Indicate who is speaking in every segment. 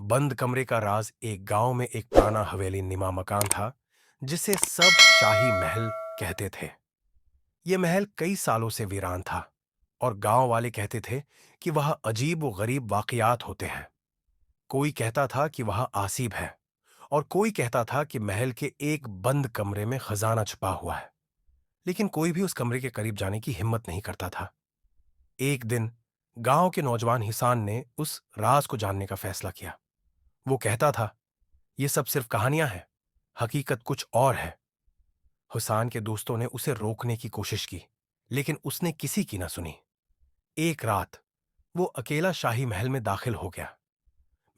Speaker 1: बंद कमरे का राज। एक गांव में एक पुराना हवेली निमा मकान था जिसे सब शाही महल कहते थे। यह महल कई सालों से वीरान था और गांव वाले कहते थे कि वह अजीब व गरीब वाकयात होते हैं। कोई कहता था कि वह आसीब है और कोई कहता था कि महल के एक बंद कमरे में खजाना छुपा हुआ है। लेकिन कोई भी उस कमरे के करीब जाने की हिम्मत नहीं करता था। एक दिन गांव के नौजवान हिसान ने उस राज को जानने का फैसला किया। वो कहता था, ये सब सिर्फ कहानियां हैं, हकीकत कुछ और है। हुसैन के दोस्तों ने उसे रोकने की कोशिश की, लेकिन उसने किसी की ना सुनी। एक रात वो अकेला शाही महल में दाखिल हो गया।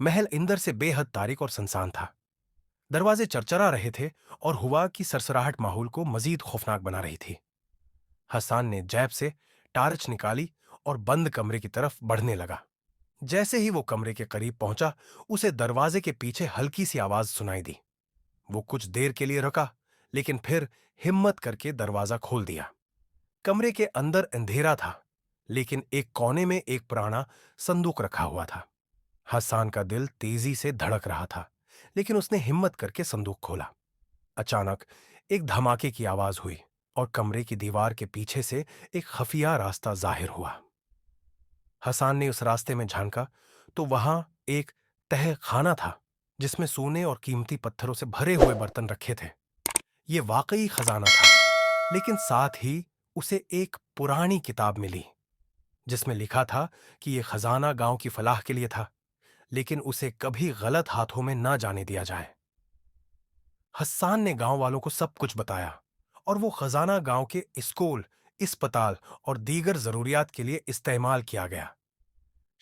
Speaker 1: महल अंदर से बेहद तारीक और सुनसान था। दरवाजे चरचरा रहे थे और हवा की सरसराहट माहौल को मजीद खौफनाक बना रही थी। हसन ने जैब से टार्च निकाली और बंद कमरे की तरफ बढ़ने लगा। जैसे ही वो कमरे के करीब पहुंचा, उसे दरवाजे के पीछे हल्की सी आवाज सुनाई दी। वो कुछ देर के लिए रुका, लेकिन फिर हिम्मत करके दरवाजा खोल दिया। कमरे के अंदर अंधेरा था, लेकिन एक कोने में एक पुराना संदूक रखा हुआ था। हसन का दिल तेजी से धड़क रहा था, लेकिन उसने हिम्मत करके संदूक खोला। अचानक एक धमाके की आवाज हुई और कमरे की दीवार के पीछे से एक खफिया रास्ता जाहिर हुआ। हसन ने उस रास्ते में झांका तो वहां एक तह खाना था जिसमें सोने और कीमती पत्थरों से भरे हुए बर्तन रखे थे। यह वाकई खजाना था, लेकिन साथ ही उसे एक पुरानी किताब मिली जिसमें लिखा था कि यह खजाना गांव की फलाह के लिए था, लेकिन उसे कभी गलत हाथों में ना जाने दिया जाए। हस्सान ने गांव वालों को सब कुछ बताया और वो खजाना गांव के स्कूल, अस्पताल और दीगर जरूरियात के लिए इस्तेमाल किया गया।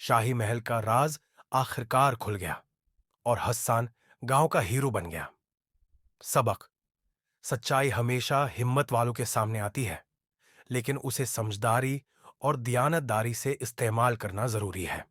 Speaker 1: शाही महल का राज आखिरकार खुल गया और हस्सान गांव का हीरो बन गया। सबक: सच्चाई हमेशा हिम्मत वालों के सामने आती है, लेकिन उसे समझदारी और दियानतदारी से इस्तेमाल करना जरूरी है।